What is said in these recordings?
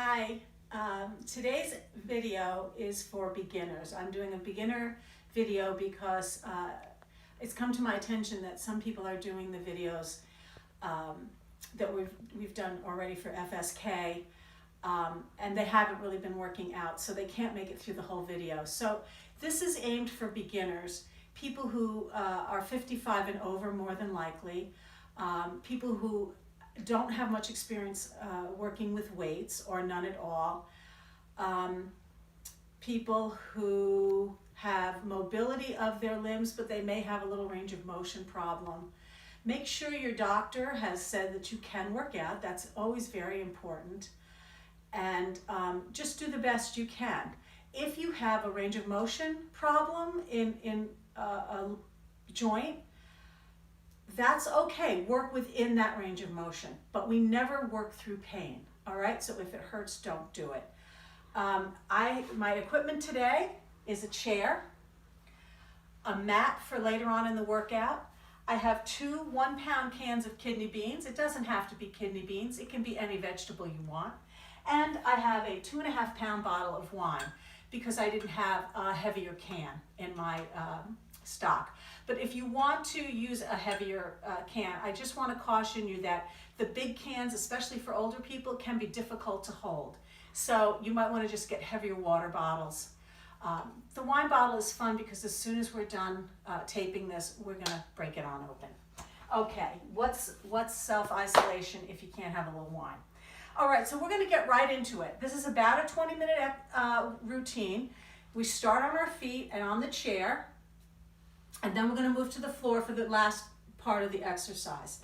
Hi, today's video is for beginners. I'm doing a beginner video because it's come to my attention that some people are doing the videos that we've done already for FSK and they haven't really been working out, so they can't make it through the whole video. So this is aimed for beginners, people who are 55 and over more than likely, people who don't have much experience working with weights or none at all, people who have mobility of their limbs but they may have a little range of motion problem. Make sure your doctor has said that you can work out. That's always very important. And just do the best you can. If you have a range of motion problem in a joint, that's okay. Work within that range of motion, but we never work through pain. All right, so if it hurts, don't do it. My equipment today is a chair, a mat for later on in the workout. I have 2 1-pound cans of kidney beans. It doesn't have to be kidney beans. It can be any vegetable you want. And I have a 2.5-pound bottle of wine because I didn't have a heavier can in my stock. But if you want to use a heavier can, I just want to caution you that the big cans, especially for older people, can be difficult to hold. So you might want to just get heavier water bottles. The wine bottle is fun because as soon as we're done taping this, we're going to break it on open. Okay, what's self-isolation if you can't have a little wine? All right, so we're going to get right into it. This is about a 20-minute routine. We start on our feet and on the chair. And then we're going to move to the floor for the last part of the exercise.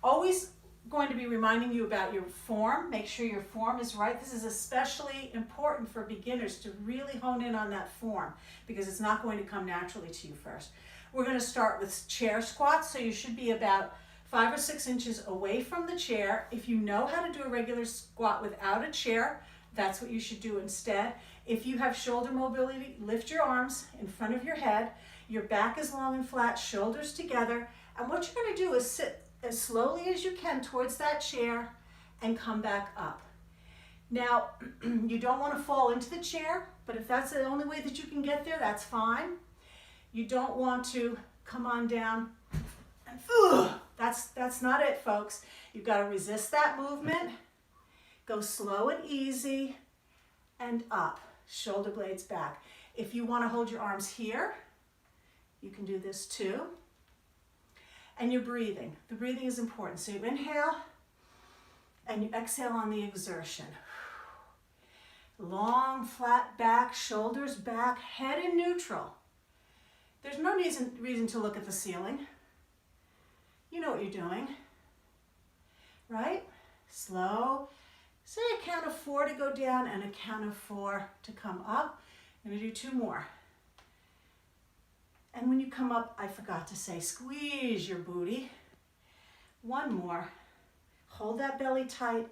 Always going to be reminding you about your form. Make sure your form is right. This is especially important for beginners to really hone in on that form because it's not going to come naturally to you first. We're going to start with chair squats, so you should be about 5 or 6 inches away from the chair. If you know how to do a regular squat without a chair, that's what you should do instead. If you have shoulder mobility, lift your arms in front of your head. Your back is long and flat, shoulders together. And what you're going to do is sit as slowly as you can towards that chair and come back up. Now, you don't want to fall into the chair, but if that's the only way that you can get there, that's fine. You don't want to come on down and that's not it, folks. You've got to resist that movement. Go slow and easy and up, shoulder blades back. If you want to hold your arms here, you can do this too. And you're breathing. The breathing is important. So you inhale and you exhale on the exertion. Long, flat back, shoulders back, head in neutral. There's no reason to look at the ceiling. You know what you're doing, right? Slow. Say a count of 4 to go down and a count of 4 to come up. I'm going to do 2 more. And when you come up, I forgot to say, squeeze your booty. 1 more. Hold that belly tight,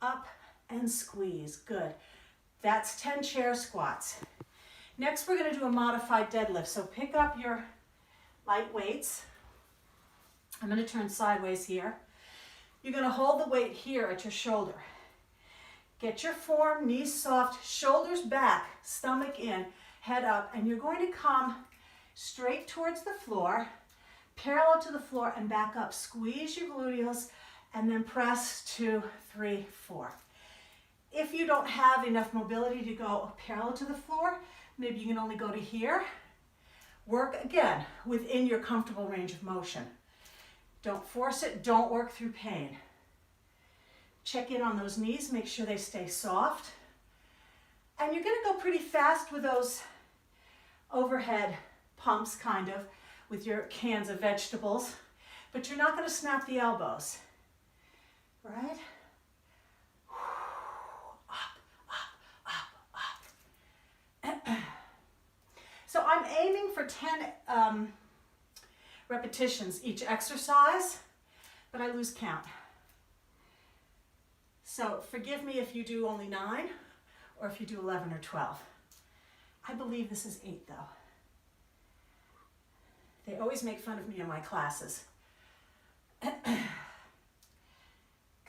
up and squeeze. Good. That's 10 chair squats. Next, we're going to do a modified deadlift. So pick up your light weights. I'm going to turn sideways here. You're going to hold the weight here at your shoulder. Get your form, knees soft, shoulders back, stomach in, head up, and you're going to come straight towards the floor, parallel to the floor and back up. Squeeze your gluteals and then press 2, 3, 4. If you don't have enough mobility to go parallel to the floor, maybe you can only go to here. Work again within your comfortable range of motion. Don't force it, don't work through pain. Check in on those knees, make sure they stay soft. And you're going to go pretty fast with those overhead pumps, kind of, with your cans of vegetables, but you're not going to snap the elbows, right? Up, up, up, up. So I'm aiming for 10 repetitions each exercise, but I lose count. So forgive me if you do only 9 or if you do 11 or 12. I believe this is 8 though. They always make fun of me in my classes.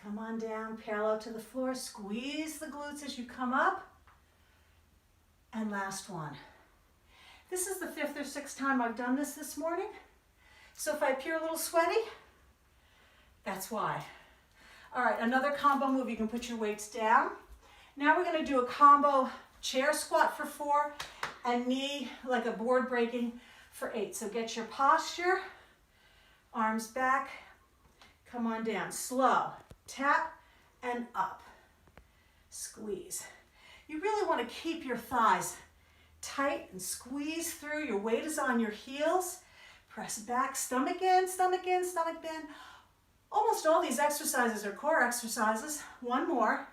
Come on down, parallel to the floor. Squeeze the glutes as you come up. And last one. This is the 5th or 6th time I've done this morning. So if I appear a little sweaty, that's why. All right, another combo move. You can put your weights down. Now we're going to do a combo chair squat for 4 and knee like a board breaking for 8. So get your posture, arms back, come on down. Slow, tap and up. Squeeze. You really want to keep your thighs tight and squeeze through. Your weight is on your heels. Press back, stomach in, stomach bend. Almost all these exercises are core exercises. One more.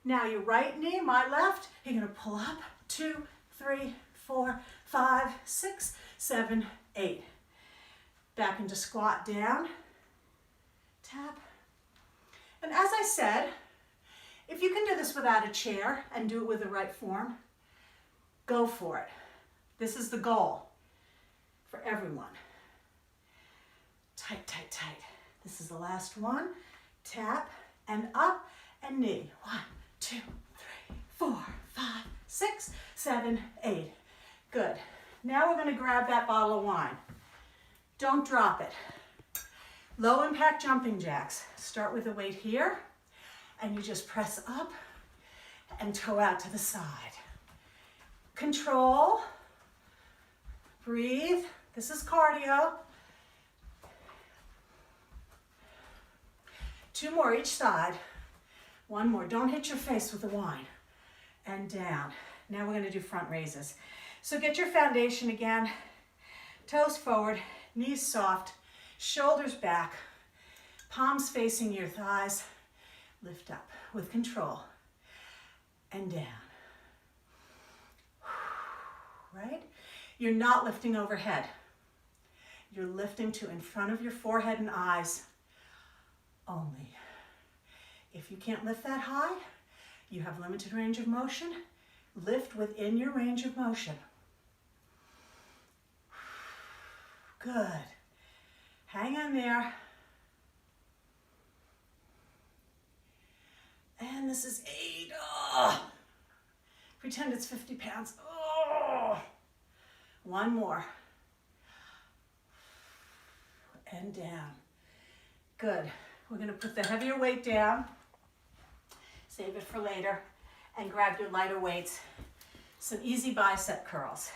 Now your right knee, my left, you're going to pull up. 2, 3, 4, 5, 6, 7, 8. Back into squat down. Tap. And as I said, if you can do this without a chair and do it with the right form, go for it. This is the goal for everyone. Tight, tight, tight. This is the last one. Tap and up and knee. 1, 2, 3, 4, 5, 6, 7, 8. Good. Now we're going to grab that bottle of wine. Don't drop it. Low impact jumping jacks. Start with the weight here, and you just press up and toe out to the side. Control. Breathe. This is cardio. 2 more each side. 1 more. Don't hit your face with the wine. And down. Now we're going to do front raises. So get your foundation again. Toes forward, knees soft, shoulders back, palms facing your thighs. Lift up with control. And down. Right? You're not lifting overhead. You're lifting to in front of your forehead and eyes only. If you can't lift that high, you have limited range of motion. Lift within your range of motion. Good. Hang on there. And this is 8. Oh. Pretend it's 50 pounds. Oh. 1 more. And down. Good. We're going to put the heavier weight down. Save it for later. And grab your lighter weights. Some easy bicep curls.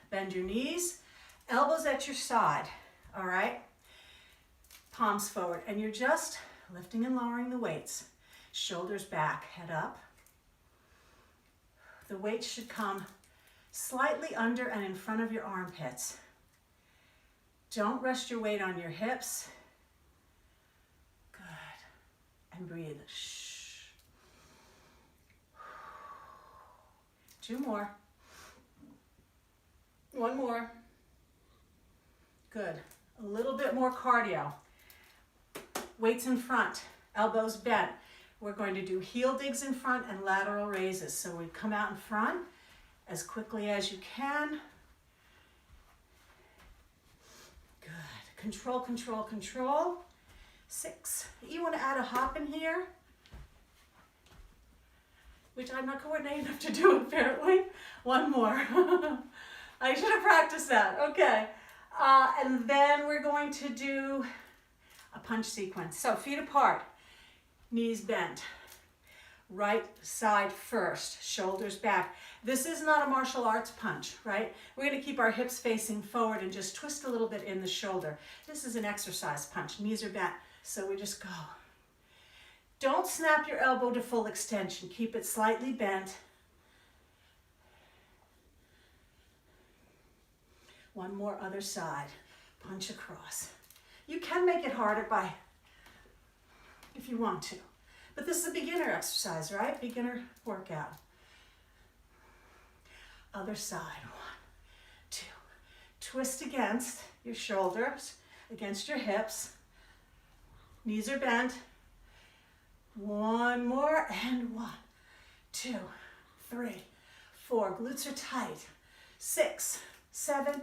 Bend your knees. Elbows at your side. All right? Palms forward. And you're just lifting and lowering the weights. Shoulders back, head up. The weight should come slightly under and in front of your armpits. Don't rest your weight on your hips. Good. And breathe. Shh. 2 more. 1 more. Good. A little bit more cardio. Weights in front, elbows bent. We're going to do heel digs in front and lateral raises. So we come out in front as quickly as you can. Good. Control, control, control. 6. You want to add a hop in here, which I'm not coordinated enough to do apparently. 1 more. I should have practiced that. Okay. And then we're going to do a punch sequence. So feet apart, knees bent. Right side first, shoulders back. This is not a martial arts punch, right? We're going to keep our hips facing forward and just twist a little bit in the shoulder. This is an exercise punch. Knees are bent, so we just go. Don't snap your elbow to full extension. Keep it slightly bent. 1 more other side. Punch across. You can make it harder if you want to. But this is a beginner exercise, right? Beginner workout. Other side. 1, 2. Twist against your shoulders, against your hips. Knees are bent. 1 more, and 1, 2, 3, 4. Glutes are tight. 6, 7,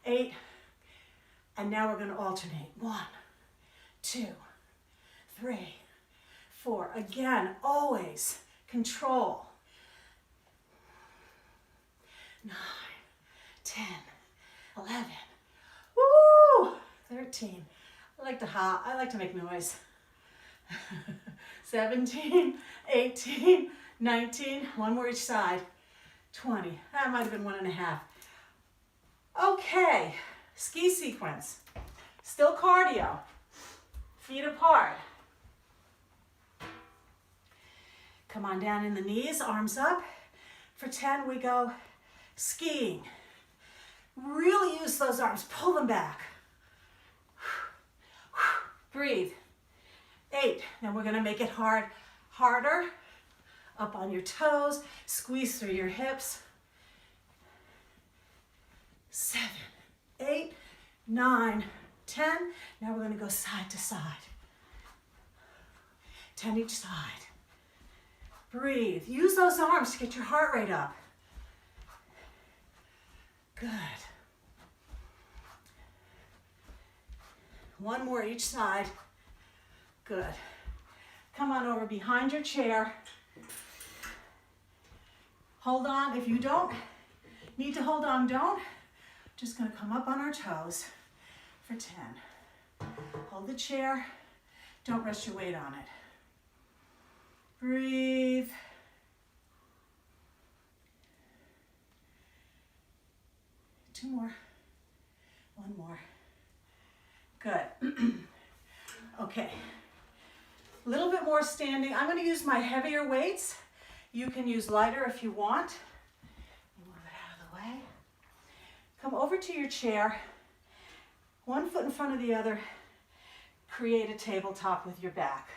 8. And now we're going to alternate. 1, 2, 3, 4. Again, always control. 9, 10, 11. Woo! 13. I like to make noise. 17, 18, 19. One more each side. 20. That might have been 1.5. Okay, ski sequence. Still cardio. Feet apart. Come on down in the knees, arms up. For 10, we go skiing. Really use those arms, pull them back. Breathe. 8, then we're gonna make it harder. Up on your toes, squeeze through your hips. 7, 8, 9, 10. Now we're gonna go side to side. 10 each side. Breathe. Use those arms to get your heart rate up. Good. One more each side. Good. Come on over behind your chair. Hold on. If you don't need to hold on, don't. Just gonna come up on our toes for 10. Hold the chair. Don't rest your weight on it. Breathe. Two more. One more. Good. Okay. A little bit more standing. I'm going to use my heavier weights. You can use lighter if you want. Move it out of the way. Come over to your chair. One foot in front of the other. Create a tabletop with your back.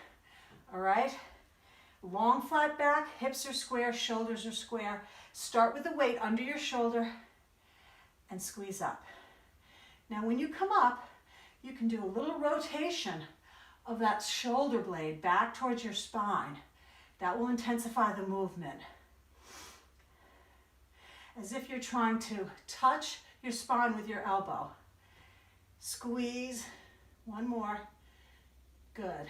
All right? Long flat back, hips are square, shoulders are square. Start with the weight under your shoulder and squeeze up. Now when you come up, you can do a little rotation of that shoulder blade back towards your spine. That will intensify the movement. As if you're trying to touch your spine with your elbow. Squeeze. One more. Good.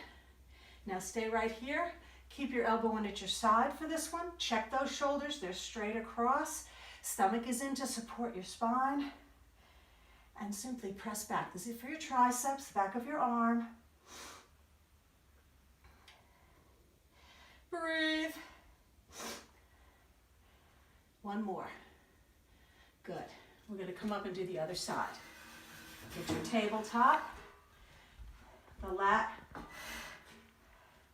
Now stay right here. Keep your elbow in at your side for this one. Check those shoulders, they're straight across. Stomach is in to support your spine. And simply press back. This is for your triceps, back of your arm. Breathe. One more. Good. We're going to come up and do the other side. Get your tabletop. The lat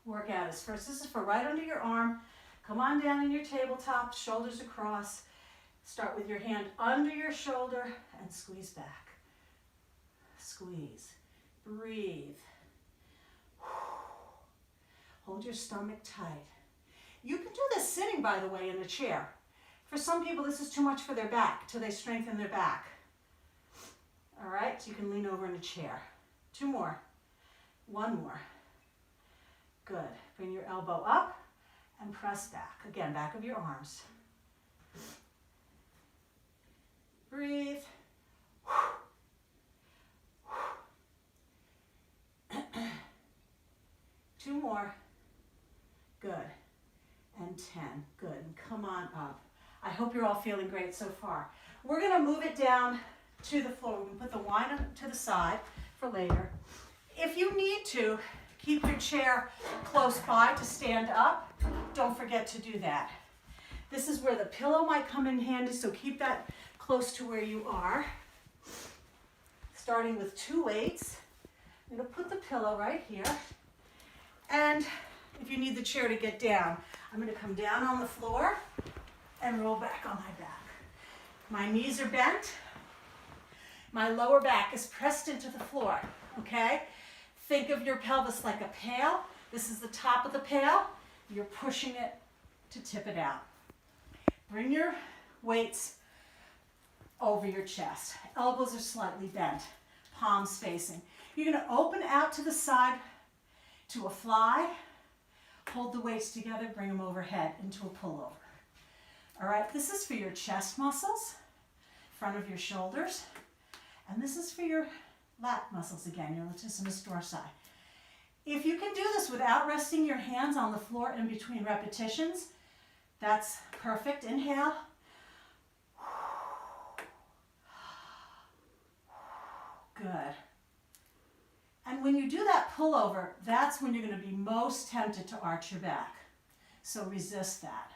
workout is first. This is for right under your arm. Come on down in your tabletop, shoulders across. Start with your hand under your shoulder and squeeze back. Squeeze. Breathe. Hold your stomach tight. You can do this sitting, by the way, in the chair. For some people, this is too much for their back till they strengthen their back. All right, so you can lean over in a chair. 2 more. 1 more. Good. Bring your elbow up and press back. Again, back of your arms. Breathe. 2 more. Good. And 10. Good. And come on up. I hope you're all feeling great so far. We're going to move it down to the floor. We're going to put the wine to the side for later. If you need to, keep your chair close by to stand up. Don't forget to do that. This is where the pillow might come in handy, so keep that close to where you are. Starting with 2 weights. I'm going to put the pillow right here. And if you need the chair to get down, I'm going to come down on the floor and roll back on my back. My knees are bent. My lower back is pressed into the floor, okay? Think of your pelvis like a pail. This is the top of the pail. You're pushing it to tip it out. Bring your weights over your chest. Elbows are slightly bent, palms facing. You're going to open out to the side to a fly. Hold the weights together, bring them overhead into a pullover. All right, this is for your chest muscles, front of your shoulders, and this is for your lat muscles again, your latissimus dorsi. If you can do this without resting your hands on the floor in between repetitions, that's perfect. Inhale. Good. And when you do that pullover, that's when you're going to be most tempted to arch your back. So resist that.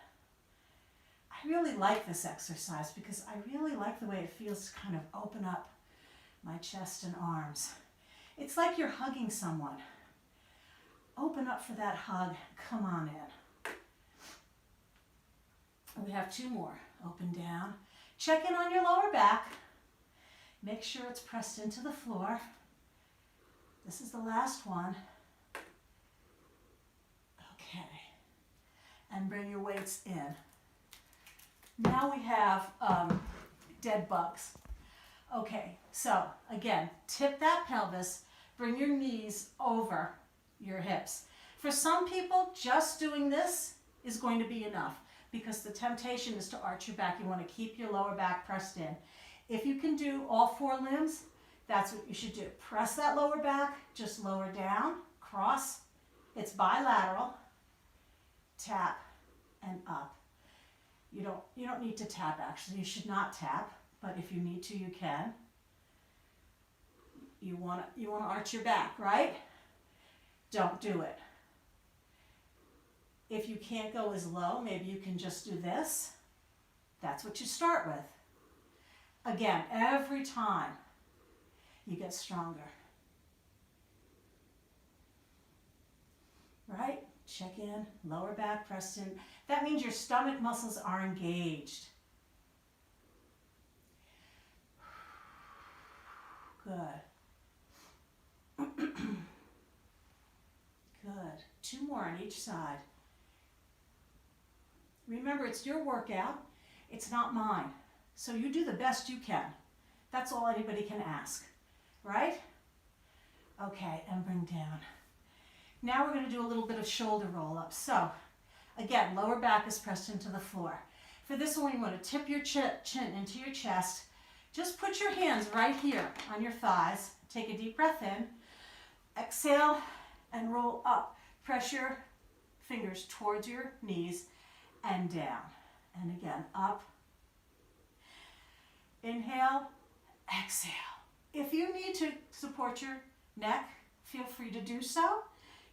I really like this exercise because I really like the way it feels to kind of open up my chest and arms. It's like you're hugging someone. Open up for that hug. Come on in. We have 2 more. Open down. Check in on your lower back. Make sure it's pressed into the floor. This is the last one. Okay. And bring your weights in. Now we have dead bugs. Okay, so again, tip that pelvis, bring your knees over your hips. For some people, just doing this is going to be enough because the temptation is to arch your back. You want to keep your lower back pressed in. If you can do all 4 limbs, that's what you should do. Press that lower back, just lower down, cross. It's bilateral. Tap and up. You don't need to tap actually. You should not tap, but if you need to, you can. You want to arch your back, right? Don't do it. If you can't go as low, maybe you can just do this. That's what you start with. Again, every time you get stronger. Right? Check in, lower back pressed in. That means your stomach muscles are engaged. Good. Good. 2 more on each side. Remember, it's your workout. It's not mine. So you do the best you can. That's all anybody can ask. Right? Okay, and bring down. Now we're going to do a little bit of shoulder roll-up. So, again, lower back is pressed into the floor. For this one, you want to tip your chin into your chest. Just put your hands right here on your thighs. Take a deep breath in. Exhale and roll up. Press your fingers towards your knees and down. And again, up. Inhale, exhale. If you need to support your neck, feel free to do so.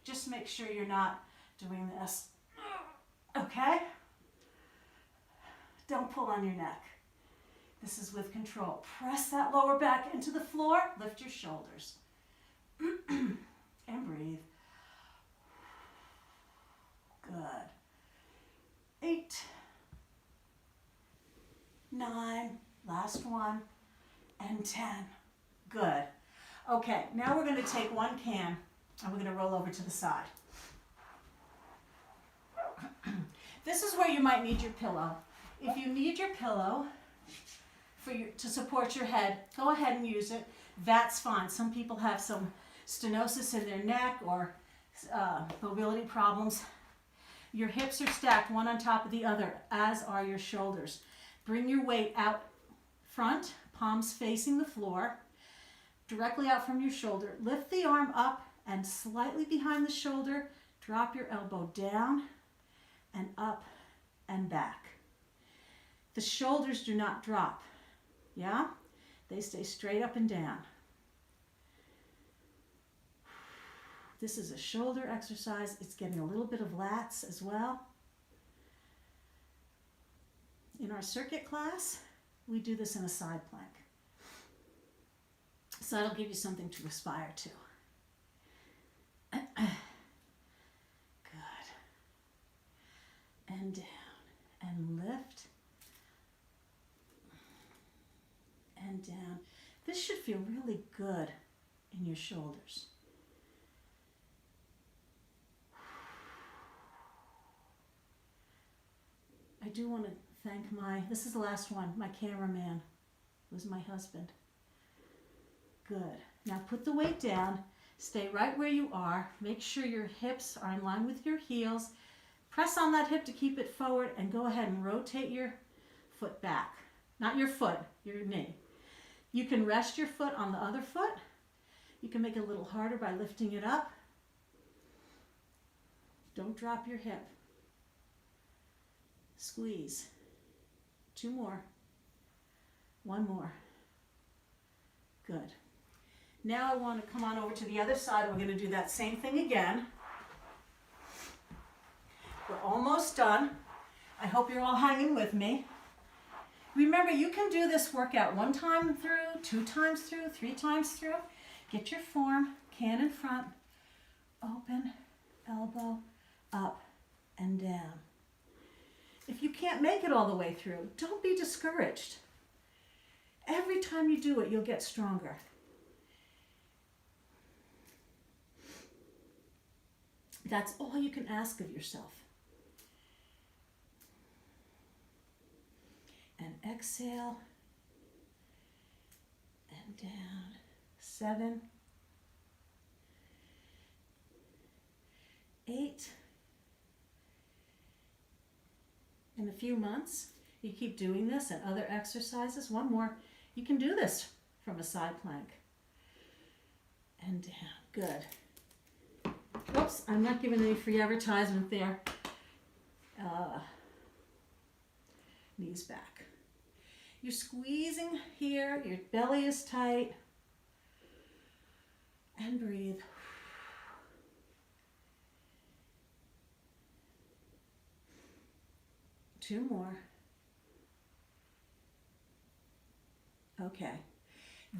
Just make sure you're not doing this. Okay? Don't pull on your neck. This is with control. Press that lower back into the floor. Lift your shoulders. And breathe. Good. 8, 9, last one, and 10. Good. Okay, now we're going to take one can and we're going to roll over to the side. This is where you might need your pillow. If you need your pillow to support your head, go ahead and use it. That's fine. Some people have some stenosis in their neck or mobility problems. Your hips are stacked one on top of the other, as are your shoulders. Bring your weight out front, palms facing the floor, directly out from your shoulder. Lift the arm up and slightly behind the shoulder. Drop your elbow down and up and back. The shoulders do not drop. Yeah? They stay straight up and down. This is a shoulder exercise. It's getting a little bit of lats as well. In our circuit class, we do this in a side plank. So that'll give you something to aspire to. Good. And down. And lift. And down. This should feel really good in your shoulders. I do want to thank this is the last one, my cameraman, was my husband. Good. Now put the weight down, stay right where you are, make sure your hips are in line with your heels, press on that hip to keep it forward, and go ahead and rotate your foot back. Not your foot, your knee. You can rest your foot on the other foot. You can make it a little harder by lifting it up. Don't drop your hip. Squeeze. 2 more. 1 more. Good. Now I want to come on over to the other side. We're going to do that same thing again. We're almost done. I hope you're all hanging with me. Remember, you can do this workout 1 time through, 2 times through, 3 times through. Get your form, can in front, open, elbow, up and down. If you can't make it all the way through, don't be discouraged. Every time you do it, you'll get stronger. That's all you can ask of yourself. And exhale, and down. 7, 8. In a few months, you keep doing this and other exercises. 1 more. You can do this from a side plank. And down. Good. Oops, I'm not giving any free advertisement there. Knees back. You're squeezing here, your belly is tight. And breathe. Two more. Okay.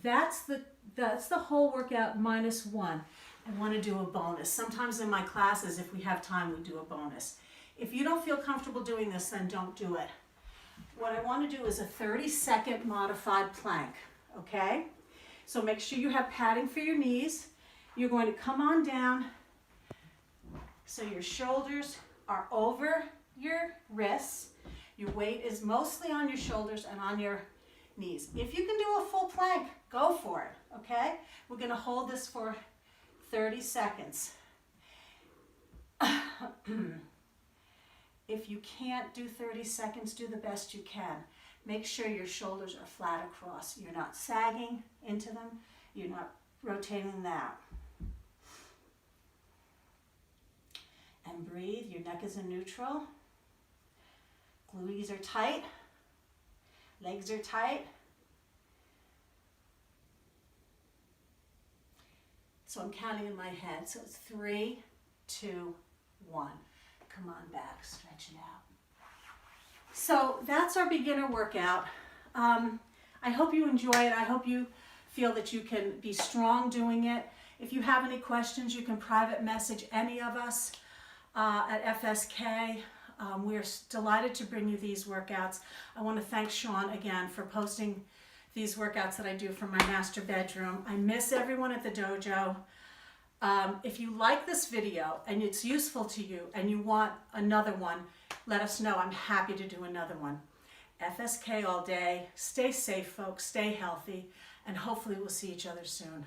That's the whole workout minus 1. I want to do a bonus. Sometimes in my classes, if we have time, we do a bonus. If you don't feel comfortable doing this, then don't do it. What I want to do is a 30-second modified plank, okay? So make sure you have padding for your knees. You're going to come on down so your shoulders are over your wrists. Your weight is mostly on your shoulders and on your knees. If you can do a full plank, go for it, okay? We're going to hold this for 30 seconds. If you can't do 30 seconds, do the best you can. Make sure your shoulders are flat across. You're not sagging into them. You're not rotating them out. And breathe. Your neck is in neutral. Glutes are tight. Legs are tight. So I'm counting in my head. So it's 3, 2, 1. Come on back, stretch it out. So that's our beginner workout. I hope you enjoy it. I hope you feel that you can be strong doing it. If you have any questions, you can private message any of us at FSK. We're delighted to bring you these workouts. I want to thank Sean again for posting these workouts that I do from my master bedroom. I miss everyone at the dojo. If you like this video and it's useful to you and you want another one, let us know. I'm happy to do another one. FSK all day. Stay safe, folks. Stay healthy. And hopefully we'll see each other soon.